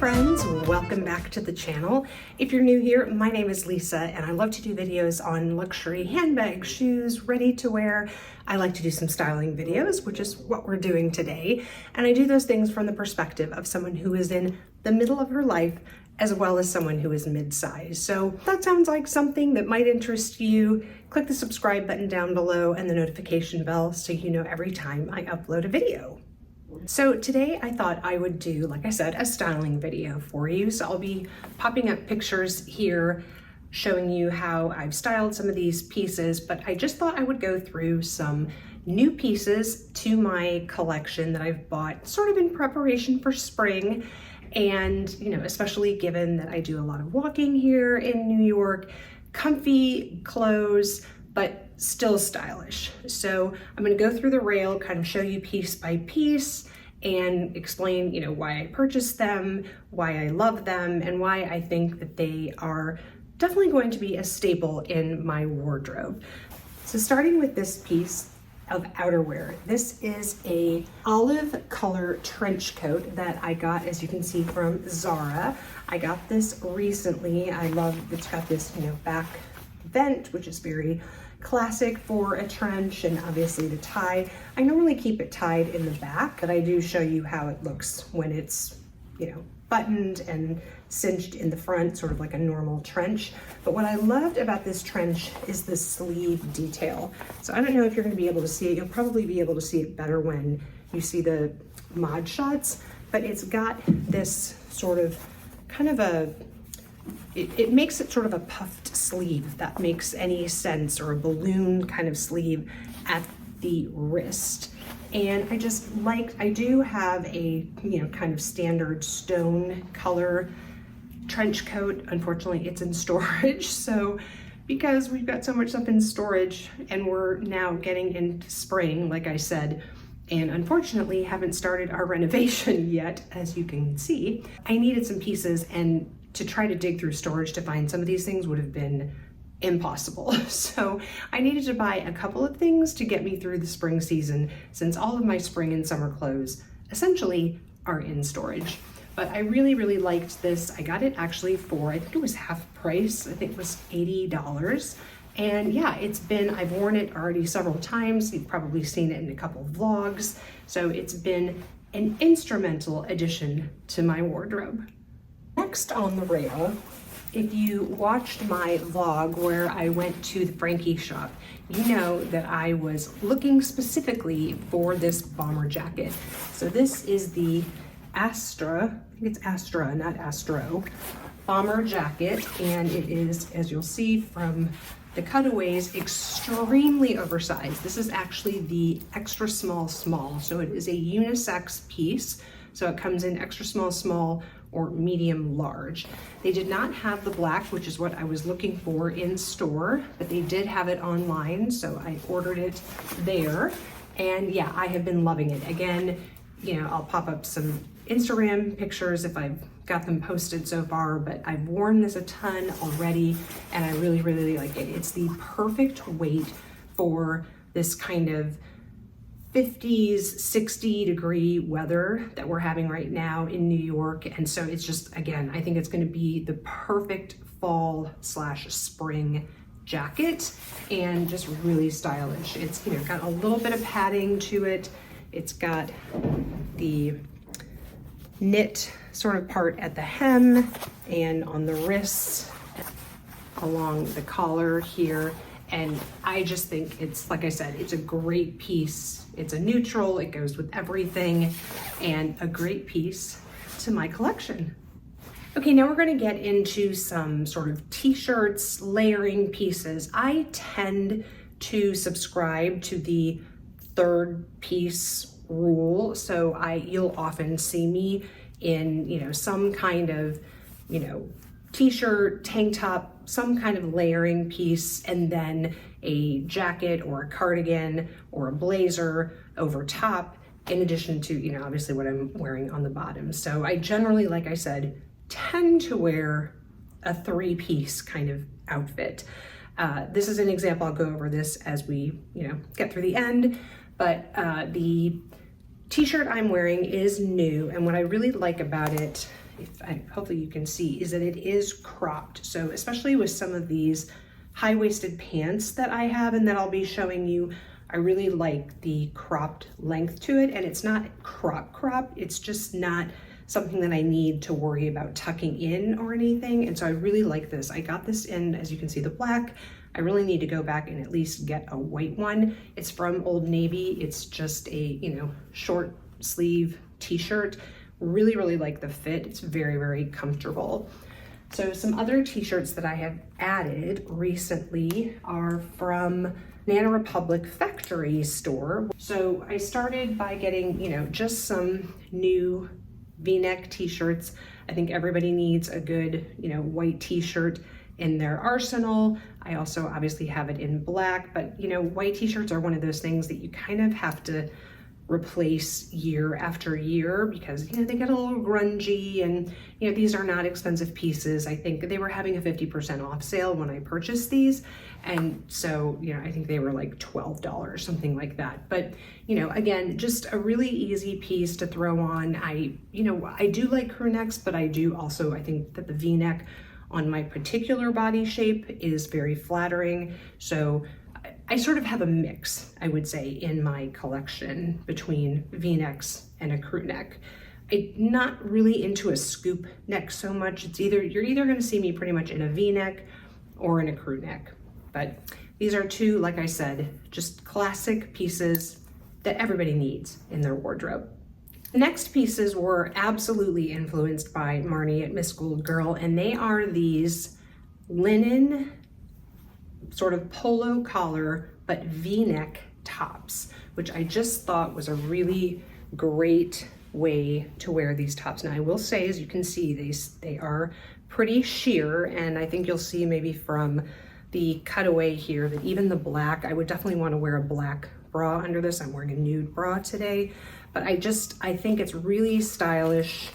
friends, welcome back to the channel. If you're new here, my name is Lisa and I love to do videos on luxury handbags, shoes, ready to wear. I like to do some styling videos, which is what we're doing today. And I do those things from the perspective of someone who is in the middle of her life as well as someone who is mid-size. So if that sounds like something that might interest you, click the subscribe button down below and the notification bell so you know every time I upload a video. So today I thought I would do, like I said, a styling video for you. So I'll be popping up pictures here showing you how I've styled some of these pieces, but I just thought I would go through some new pieces to my collection that I've bought sort of in preparation for spring. And, you know, especially given that I do a lot of walking here in New York, comfy clothes, but still stylish. So I'm going to go through the rail, kind of show you piece by piece and explain, you know, why I purchased them, why I love them, and why I think that they are definitely going to be a staple in my wardrobe. So starting with this piece of outerwear. This is a olive color trench coat that I got, as you can see, from Zara. I got this recently. I love, it's got this, you know, back vent, which is very classic for a trench, and obviously the tie. I normally keep it tied in the back, but I do show you how it looks when it's, you know, buttoned and cinched in the front, sort of like a normal trench. But what I loved about this trench is the sleeve detail. So I don't know if you're going to be able to see it. You'll probably be able to see it better when you see the mod shots, but it's got this sort of kind of a, it makes it sort of a puffed sleeve, if that makes any sense, or a balloon kind of sleeve at the wrist. And I just liked, I do have a, you know, kind of standard stone color trench coat. Unfortunately, it's in storage. So because we've got so much stuff in storage and we're now getting into spring, like I said, and unfortunately haven't started our renovation yet, as you can see, I needed some pieces, and to try to dig through storage to find some of these things would have been impossible. So I needed to buy a couple of things to get me through the spring season, since all of my spring and summer clothes essentially are in storage. But I really, really liked this. I got it actually for, I think it was half price. I think it was $80. And yeah, it's been, I've worn it already several times. You've probably seen it in a couple of vlogs. So it's been an instrumental addition to my wardrobe. Next on the rail, if you watched my vlog where I went to the Frankie Shop, you know that I was looking specifically for this bomber jacket. So this is the Astra, I think it's Astra, not Astro, bomber jacket, and it is, as you'll see from the cutaways, extremely oversized. This is actually the extra small small, so it is a unisex piece. So it comes in extra small small or medium large. They did not have the black, which is what I was looking for in store, but they did have it online, so I ordered it there. And yeah, I have been loving it. Again, you know, I'll pop up some Instagram pictures if I've got them posted so far, but I've worn this a ton already and I really, really like it. It's the perfect weight for this kind of 50s, 60 degree weather that we're having right now in New York. And so it's just, again, I think it's going to be the perfect fall / spring jacket, and just really stylish. It's, you know, got a little bit of padding to it. It's got the knit sort of part at the hem and on the wrists along the collar here. And I just think it's, like I said, it's a great piece. It's a neutral, it goes with everything, and a great piece to my collection. Okay, now we're gonna get into some sort of t-shirts, layering pieces. I tend to subscribe to the third piece rule. So you'll often see me in, you know, some kind of, you know, t-shirt, tank top, some kind of layering piece, and then a jacket or a cardigan or a blazer over top, in addition to, you know, obviously what I'm wearing on the bottom. So I generally, like I said, tend to wear a three-piece kind of outfit. This is an example. I'll go over this as we, you know, get through the end, but the t-shirt I'm wearing is new, and what I really like about it hopefully you can see, is that it is cropped. So especially with some of these high-waisted pants that I have and that I'll be showing you, I really like the cropped length to it, and it's not crop, it's just not something that I need to worry about tucking in or anything. And so I really like this. I got this in, as you can see, the black. I really need to go back and at least get a white one. It's from Old Navy. It's just a, you know, short sleeve t-shirt. Really, really like the fit. It's very, very comfortable. So some other t-shirts that I have added recently are from Banana Republic factory store. So I started by getting, you know, just some new V-neck t-shirts. I think everybody needs a good, you know, white t-shirt in their arsenal. I also obviously have it in black, but you know, white t-shirts are one of those things that you kind of have to replace year after year because, you know, they get a little grungy, and you know, these are not expensive pieces. I think they were having a 50% off sale when I purchased these, and so, you know, I think they were like $12, something like that. But you know, again, just a really easy piece to throw on. I do like crew necks, but I think that the V-neck on my particular body shape is very flattering. So I sort of have a mix, I would say, in my collection between V-necks and a crew neck. I'm not really into a scoop neck so much. You're either gonna see me pretty much in a V-neck or in a crew neck. But these are two, like I said, just classic pieces that everybody needs in their wardrobe. The next pieces were absolutely influenced by Marnie at Miss Gold Girl, and they are these linen sort of polo collar but V-neck tops, which I just thought was a really great way to wear these tops. Now I will say, as you can see, they are pretty sheer, and I think you'll see maybe from the cutaway here that even the black, I would definitely want to wear a black bra under this. I'm wearing a nude bra today, but I think it's really stylish.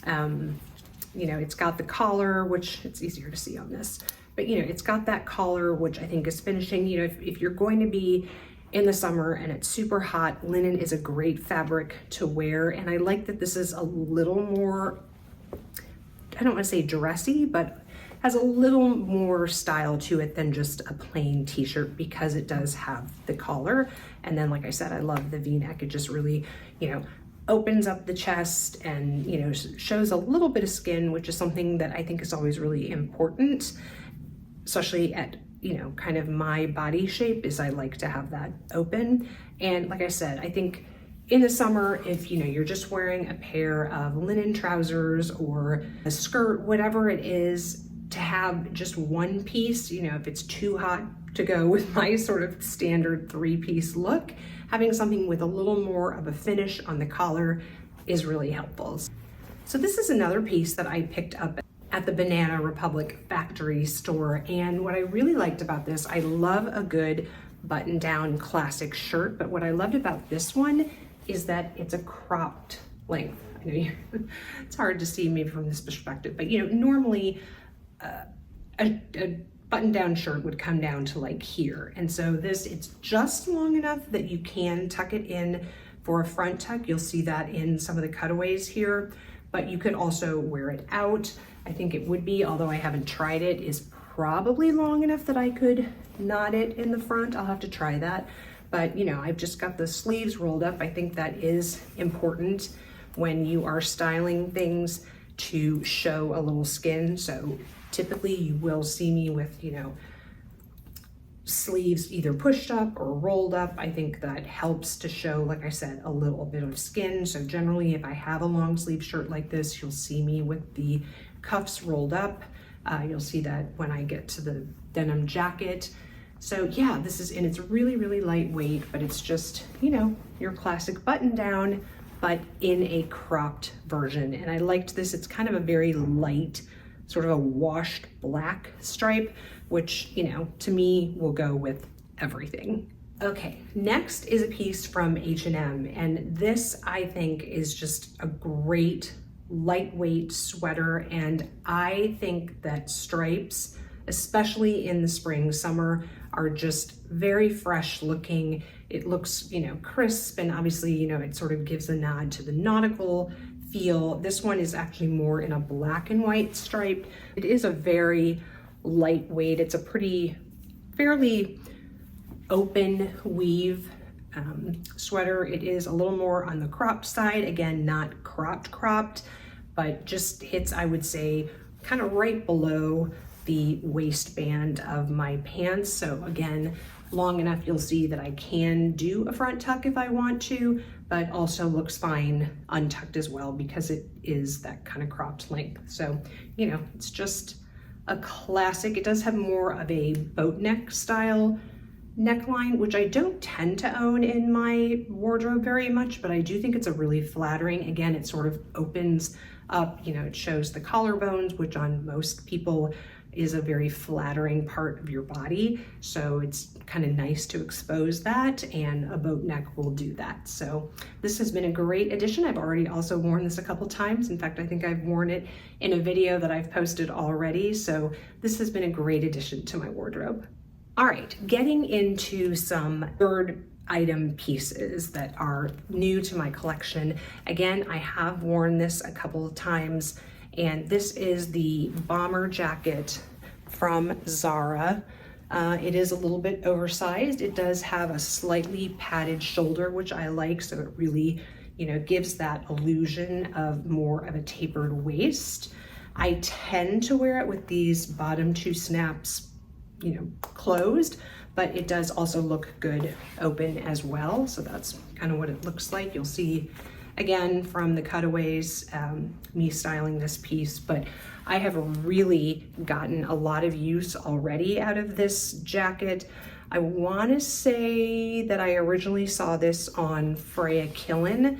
You know, it's got the collar, which it's easier to see on this, but you know, it's got that collar, which I think is finishing. You know, if you're going to be in the summer and it's super hot, linen is a great fabric to wear. And I like that this is a little more, I don't want to say dressy, but has a little more style to it than just a plain t-shirt, because it does have the collar. And then, like I said, I love the V-neck. It just really, you know, opens up the chest and, you know, shows a little bit of skin, which is something that I think is always really important, especially at, you know, kind of my body shape, is I like to have that open. And like I said, I think in the summer, if, you know, you're just wearing a pair of linen trousers or a skirt, whatever it is, to have just one piece, you know, if it's too hot to go with my sort of standard three-piece look, having something with a little more of a finish on the collar is really helpful. So this is another piece that I picked up at the Banana Republic factory store. And what I really liked about this, I love a good button-down classic shirt, but what I loved about this one is that it's a cropped length. I know it's hard to see maybe from this perspective, but you know, normally a button-down shirt would come down to like here. And so this, it's just long enough that you can tuck it in for a front tuck. You'll see that in some of the cutaways here, but you could also wear it out. I think it would be, although I haven't tried it, is probably long enough that I could knot it in the front. I'll have to try that. But you know, I've just got the sleeves rolled up. I think that is important when you are styling things, to show a little skin. So typically you will see me with, you know, sleeves either pushed up or rolled up. I think that helps to show, like I said, a little bit of skin. So generally, if I have a long sleeve shirt like this, you'll see me with the cuffs rolled up. You'll see that when I get to the denim jacket. So yeah, this is, and it's really, really lightweight, but it's just, you know, your classic button down, but in a cropped version. And I liked this. It's kind of a very light, sort of a washed black stripe, which, you know, to me will go with everything. Okay, next is a piece from H&M, and this I think is just a great lightweight sweater. And I think that stripes, especially in the spring, summer, are just very fresh looking. It looks, you know, crisp, and obviously, you know, it sort of gives a nod to the nautical feel. This one is actually more in a black and white stripe. It is a very lightweight, it's a fairly open weave sweater. It is a little more on the cropped side, again, not cropped, but just hits, I would say, kind of right below the waistband of my pants. So again, long enough you'll see that I can do a front tuck if I want to, but also looks fine untucked as well because it is that kind of cropped length. So, you know, it's just a classic. It does have more of a boat neck style neckline, which I don't tend to own in my wardrobe very much, but I do think it's a really flattering. Again, it sort of opens up, you know, it shows the collarbones, which on most people is a very flattering part of your body. So it's kind of nice to expose that, and a boat neck will do that. So this has been a great addition. I've already also worn this a couple times. In fact, I think I've worn it in a video that I've posted already. So this has been a great addition to my wardrobe. All right, getting into some third item pieces that are new to my collection. Again, I have worn this a couple of times, and this is the bomber jacket from Zara. It is a little bit oversized. It does have a slightly padded shoulder, which I like, so it really, you know, gives that illusion of more of a tapered waist. I tend to wear it with these bottom two snaps, you know, closed, but it does also look good open as well. So that's kind of what it looks like. You'll see again from the cutaways, me styling this piece, but I have really gotten a lot of use already out of this jacket. I want to say that I originally saw this on Freya Killen's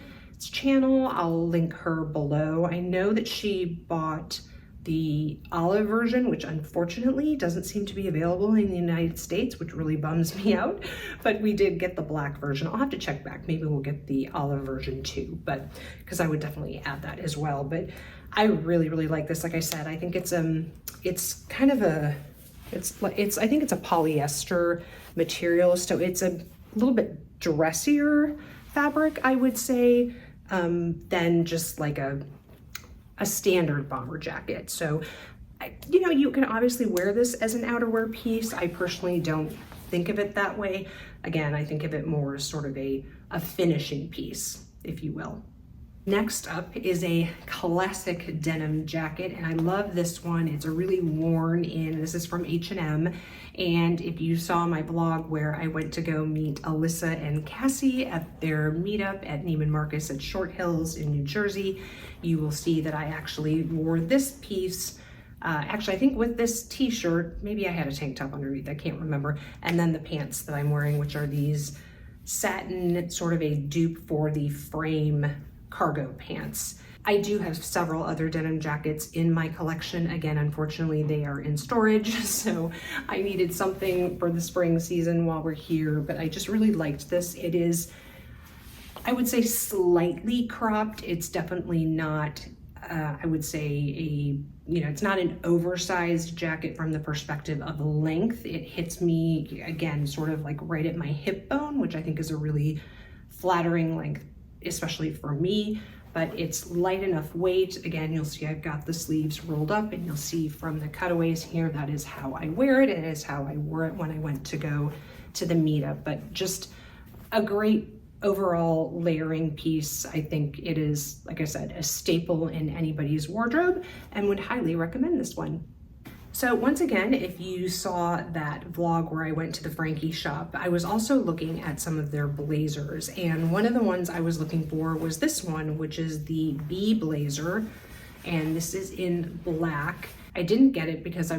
channel. I'll link her below. I know that she bought the olive version, which unfortunately doesn't seem to be available in the United States, which really bums me out, but we did get the black version. I'll have to check back. Maybe we'll get the olive version too, but because I would definitely add that as well. But I really, really like this. Like I said, I think it's kind of a, I think it's a polyester material. So it's a little bit dressier fabric, I would say, than just like a standard bomber jacket. So, you know, you can obviously wear this as an outerwear piece. I personally don't think of it that way. Again, I think of it more as sort of a finishing piece, if you will. Next up is a classic denim jacket, and I love this one. It's a really worn in, this is from H&M, and if you saw my blog where I went to go meet Alyssa and Cassie at their meetup at Neiman Marcus at Short Hills in New Jersey, you will see that I actually wore this piece, actually I think with this t-shirt, maybe I had a tank top underneath, I can't remember, and then the pants that I'm wearing, which are these satin, sort of a dupe for the frame cargo pants. I do have several other denim jackets in my collection. Again, unfortunately, they are in storage, so I needed something for the spring season while we're here, but I just really liked this. It is, I would say, slightly cropped. It's definitely not, I would say, you know, it's not an oversized jacket from the perspective of length. It hits me, again, sort of like right at my hip bone, which I think is a really flattering length, especially for me, but it's light enough weight. Again, you'll see I've got the sleeves rolled up, and you'll see from the cutaways here, that is how I wear it. It is how I wore it when I went to go to the meetup, but just a great overall layering piece. I think it is, like I said, a staple in anybody's wardrobe, and would highly recommend this one. So once again, if you saw that vlog where I went to the Frankie Shop, I was also looking at some of their blazers, and one of the ones I was looking for was this one, which is the Bee blazer, and this is in black. I didn't get it because I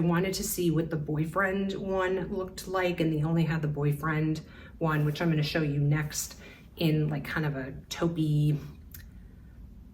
wanted to see what the boyfriend one looked like, and they only had the boyfriend one, which I'm going to show you next, in like kind of a taupey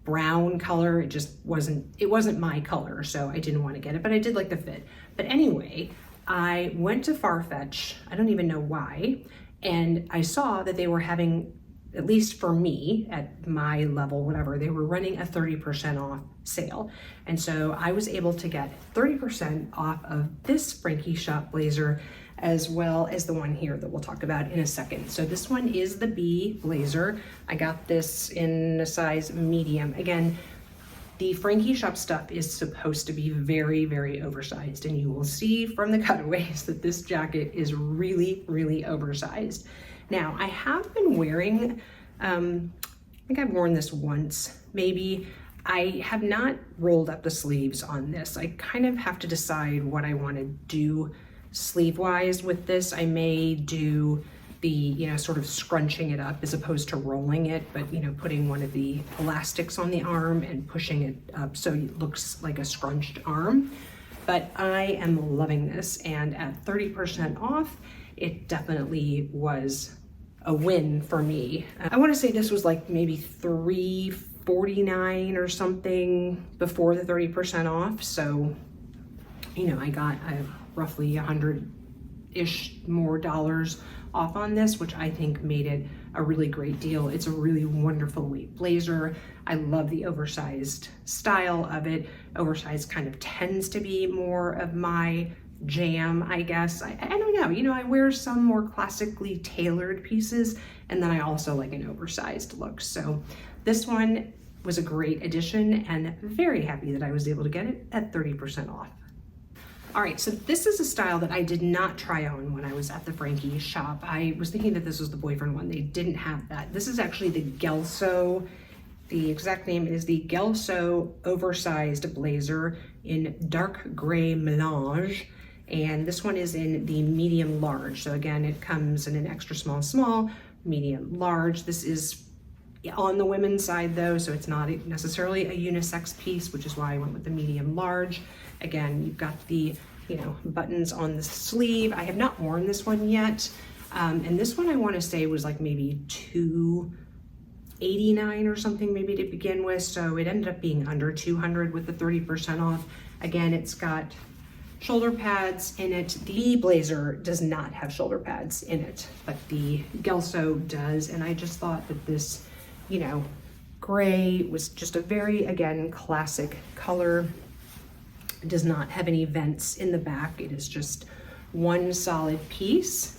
brown color. It just wasn't my color, so I didn't want to get it, but I did like the fit. But anyway, I went to Farfetch, I don't even know why, and I saw that they were having, at least for me at my level, whatever, they were running a 30% off sale. And so I was able to get 30% off of this Frankie Shop blazer. as well as the one here that we'll talk about in a second. So this one is the B blazer. I got this in a size medium. Again, the Frankie Shop stuff is supposed to be very, very oversized, and you will see from the cutaways that this jacket is really, really oversized. Now, I have been wearing, I think I've worn this once, maybe. I have not rolled up the sleeves on this. I kind of have to decide what I want to do sleeve-wise with this. I may do the, you know, sort of scrunching it up as opposed to rolling it, but, you know, putting one of the elastics on the arm and pushing it up so it looks like a scrunched arm. But I am loving this, and at 30% off, it definitely was a win for me. I want to say this was like maybe $3.49 or something before the 30% off. So, you know, I got roughly $100-ish more dollars off on this, which I think made it a really great deal. It's a really wonderful weight blazer. I love the oversized style of it. Oversized kind of tends to be more of my jam, I guess. I don't know, you know, I wear some more classically tailored pieces, and then I also like an oversized look. So this one was a great addition, and very happy that I was able to get it at 30% off. All right, so this is a style that I did not try on when I was at the Frankie Shop. I was thinking that this was the boyfriend one. They didn't have that. This is actually the Gelso. The exact name is the Gelso oversized blazer in dark gray melange. And this one is in the medium large. So again, it comes in an extra small, small, medium large. This is on the women's side though, so it's not necessarily a unisex piece, which is why I went with the medium large. Again, you've got the, you know, buttons on the sleeve. I have not worn this one yet. And this one I want to say was like maybe $289 or something maybe to begin with. So it ended up being under 200 with the 30% off. Again, it's got shoulder pads in it. The blazer does not have shoulder pads in it, but the Gelso does. And I just thought that this, you know, gray was just a very, again, classic color. It does not have any vents in the back. It is just one solid piece.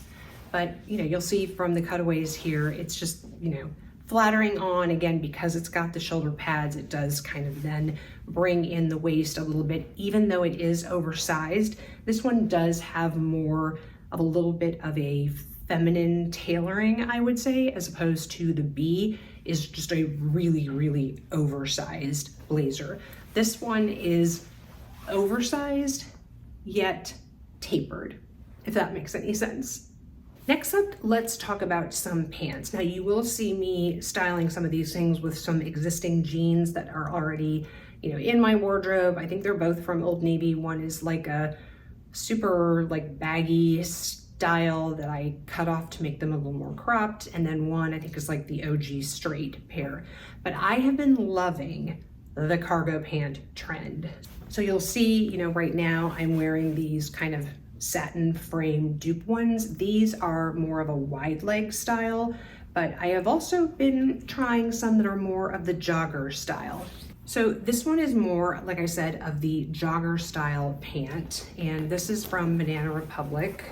But, you know, you'll see from the cutaways here, it's just, you know, flattering on. Again, because it's got the shoulder pads, it does kind of then bring in the waist a little bit, even though it is oversized. This one does have more of a little bit of a feminine tailoring, I would say, as opposed to the B is just a really, really oversized blazer. This one is oversized, yet tapered, if that makes any sense. Next up, let's talk about some pants. Now you will see me styling some of these things with some existing jeans that are already, you know, in my wardrobe. I think they're both from Old Navy. One is like a super like baggy style that I cut off to make them a little more cropped. And then one I think is like the OG straight pair. But I have been loving the cargo pant trend. So you'll see, you know, right now I'm wearing these kind of satin frame dupe ones. These are more of a wide leg style, but I have also been trying some that are more of the jogger style. So this one is more, like I said, of the jogger style pant, and this is from Banana Republic.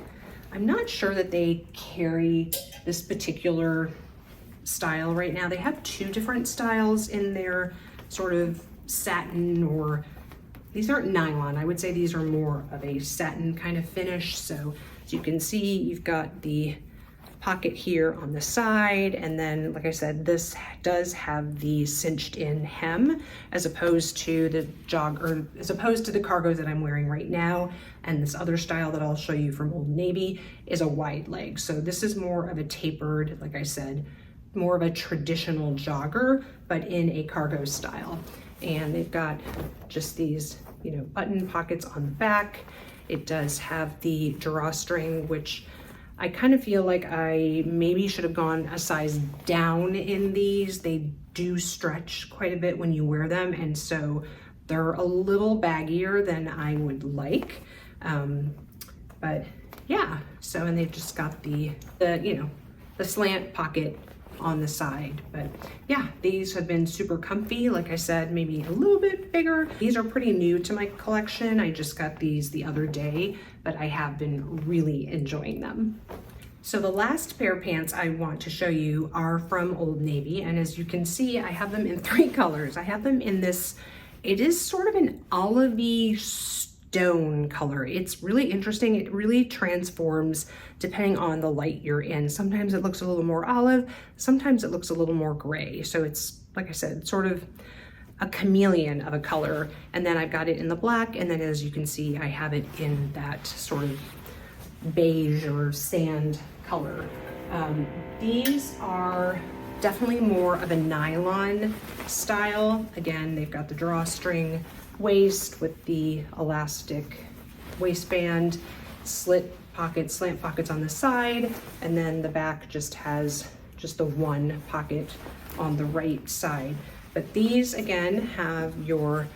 I'm not sure that they carry this particular style right now. They have two different styles in their sort of satin, or these aren't nylon. I would say these are more of a satin kind of finish. So as you can see, you've got the pocket here on the side, and then, like I said, this does have the cinched in hem as opposed to the as opposed to the cargos that I'm wearing right now. And this other style that I'll show you from Old Navy is a wide leg. So this is more of a tapered, like I said, more of a traditional jogger, but in a cargo style. And they've got just these, you know, button pockets on the back. It does have the drawstring, which I kind of feel like I maybe should have gone a size down in these. They do stretch quite a bit when you wear them, and so they're a little baggier than I would like. But yeah, so, and they've just got the you know, the slant pocket on the side. But yeah, these have been super comfy. Like I said, maybe a little bit bigger. These are pretty new to my collection. I just got these the other day, but I have been really enjoying them. So the last pair of pants I want to show you are from Old Navy. And as you can see, I have them in 3 colors. I have them in this, it is sort of an olivey stone color. It's really interesting. It really transforms depending on the light you're in. Sometimes it looks a little more olive, sometimes it looks a little more gray. So it's, like I said, sort of a chameleon of a color. And then I've got it in the black, and then as you can see, I have it in that sort of beige or sand color. These are definitely more of a nylon style. Again, they've got the drawstring waist with the elastic waistband, slant pockets on the side, and then the back just has just the one pocket on the right side. But these again have your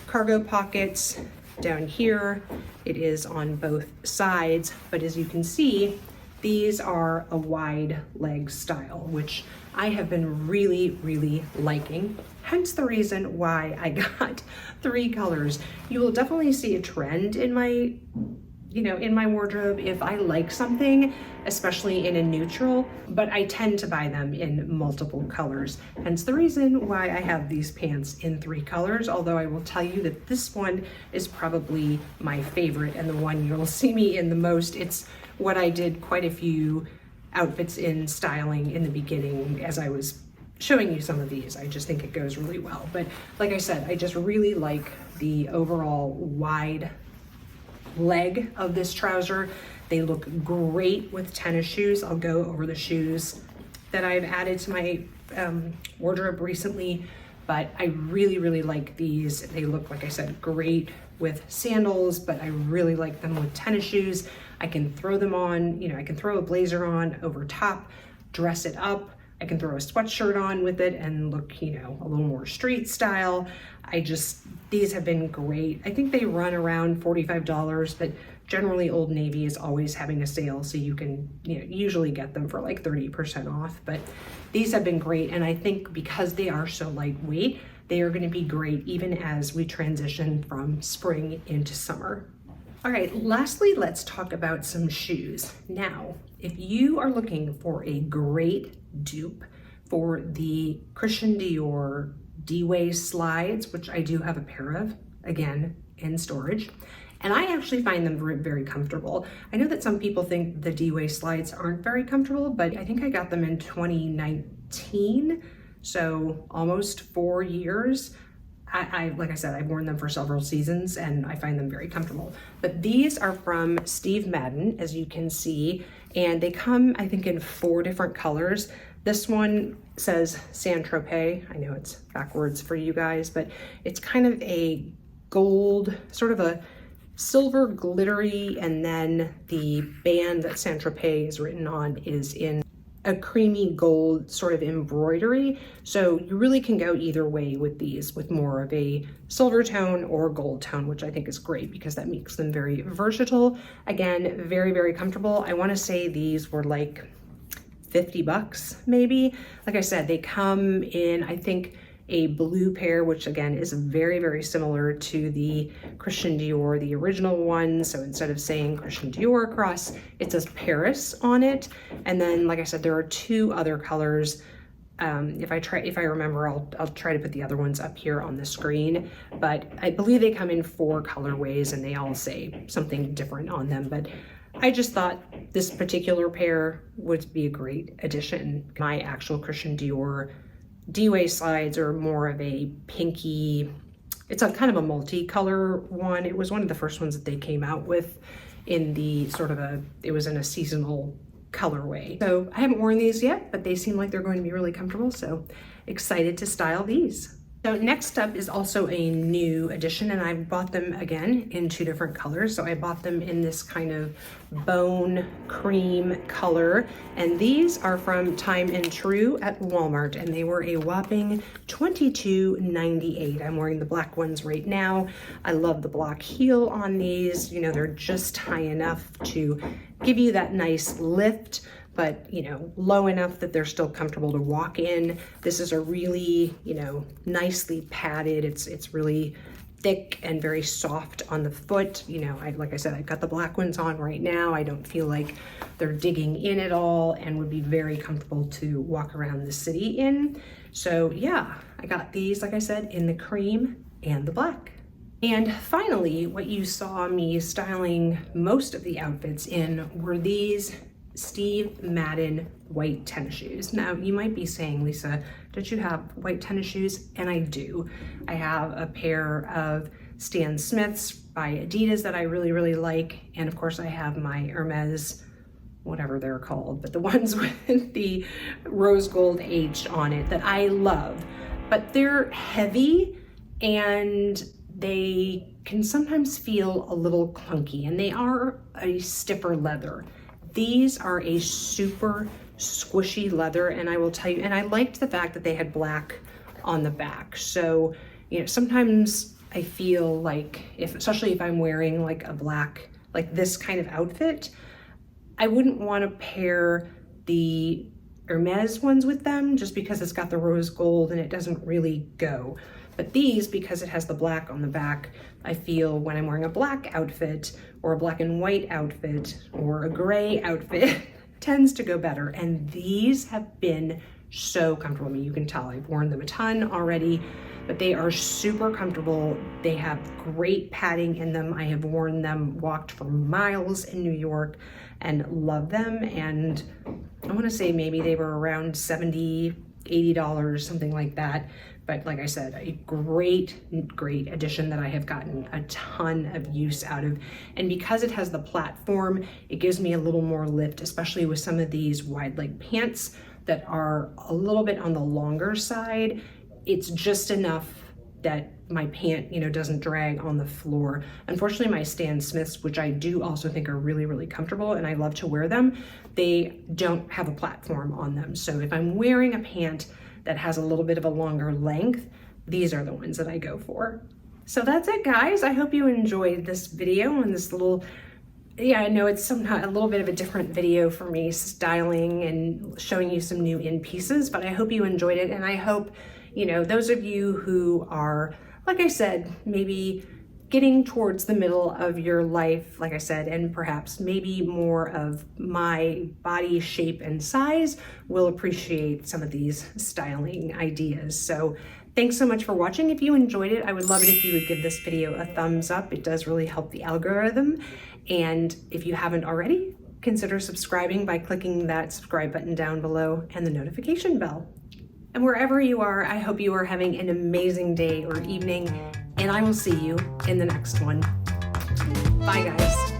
cargo pockets down here. It is on both sides, but as you can see, these are a wide leg style, which I have been really liking. Hence the reason why I got 3 colors. You will definitely see a trend in my, in my wardrobe if I like something, especially in a neutral, but I tend to buy them in multiple colors. Hence the reason why I have these pants in 3 colors, although I will tell you that this one is probably my favorite and the one you'll see me in the most. It's what I did quite a few outfits in styling in the beginning as I was showing you some of these. I just think it goes really well. But like I said, I just really like the overall wide leg of this trouser. They look great with tennis shoes. I'll go over the shoes that I've added to my wardrobe recently, but I really like these. They look, like I said, great with sandals, but I really like them with tennis shoes. I can throw them on, I can throw a blazer on over top, dress it up. I can throw a sweatshirt on with it and look, a little more street style. These have been great. I think they run around $45, but generally Old Navy is always having a sale, so you can, usually get them for like 30% off. But these have been great, and I think because they are so lightweight, they are gonna be great even as we transition from spring into summer. All right, lastly, let's talk about some shoes. Now, if you are looking for a great dupe for the Christian Dior D-Way slides, which I do have a pair of, again, in storage, and I actually find them very comfortable. I know that some people think the D-Way slides aren't very comfortable, but I think I got them in 2019, so almost 4 years. Like I said, I've worn them for several seasons and I find them very comfortable. But these are from Steve Madden, as you can see, and they come, I think, in 4 different colors. This one says Saint-Tropez. I know it's backwards for you guys, but it's kind of a gold, sort of a silver glittery, and then the band that Saint-Tropez is written on is in a creamy gold sort of embroidery. So you really can go either way with these, with more of a silver tone or gold tone, which I think is great because that makes them very versatile. Again, very comfortable. I want to say these were like $50 maybe. Like I said, they come in, I think, a blue pair, which again is very similar to the Christian Dior, the original one. So instead of saying Christian Dior across, it says Paris on it. And then, like I said, there are 2 other colors. If I remember, I'll try to put the other ones up here on the screen, but I believe they come in 4 colorways and they all say something different on them. But I just thought this particular pair would be a great addition. My actual Christian Dior D-Way slides are more of a pinky, it's a kind of a multi-color one. It was one of the first ones that they came out with in the sort of it was in a seasonal colorway. So I haven't worn these yet, but they seem like they're going to be really comfortable. So excited to style these. So next up is also a new addition, and I bought them again in 2 different colors. So I bought them in this kind of bone cream color, and these are from Time and True at Walmart, and they were a whopping $22.98. I'm wearing the black ones right now. I love the black heel on these. They're just high enough to give you that nice lift, but you know, low enough that they're still comfortable to walk in. This is a really, you know, nicely padded, it's really thick and very soft on the foot. You know, like I said, I've got the black ones on right now. I don't feel like they're digging in at all and would be very comfortable to walk around the city in. So yeah, I got these, like I said, in the cream and the black. And finally, what you saw me styling most of the outfits in were these Steve Madden white tennis shoes. Now, you might be saying, Lisa, don't you have white tennis shoes? And I do. I have a pair of Stan Smiths by Adidas that I really, really like. And of course, I have my Hermes, whatever they're called, but the ones with the rose gold H on it that I love. But they're heavy and they can sometimes feel a little clunky, and they are a stiffer leather. These are a super squishy leather, and I will tell you, and I liked the fact that they had black on the back. So, you know, sometimes I feel like, especially if I'm wearing like a black, like this kind of outfit, I wouldn't want to pair the Hermes ones with them just because it's got the rose gold and it doesn't really go. But these, because it has the black on the back, I feel when I'm wearing a black outfit or a black and white outfit or a gray outfit, tends to go better. And these have been so comfortable. I mean, you can tell I've worn them a ton already, but they are super comfortable. They have great padding in them. I have worn them, walked for miles in New York and love them. And I want to say maybe they were around $70, $80, something like that. But like I said, a great addition that I have gotten a ton of use out of. And because it has the platform, it gives me a little more lift, especially with some of these wide leg pants that are a little bit on the longer side. It's just enough that my pant, you know, doesn't drag on the floor. Unfortunately, my Stan Smiths, which I do also think are really, really comfortable and I love to wear them, they don't have a platform on them. So if I'm wearing a pant that has a little bit of a longer length, these are the ones that I go for. So that's it, guys. I hope you enjoyed this video and this little, yeah, I know it's somehow a little bit of a different video for me, styling and showing you some new in pieces, but I hope you enjoyed it. And I hope, you know, those of you who are, like I said, maybe getting towards the middle of your life, like I said, and perhaps maybe more of my body shape and size, will appreciate some of these styling ideas. So thanks so much for watching. If you enjoyed it, I would love it if you would give this video a thumbs up. It does really help the algorithm. And if you haven't already, consider subscribing by clicking that subscribe button down below and the notification bell. And wherever you are, I hope you are having an amazing day or evening, and I will see you in the next one. Bye, guys.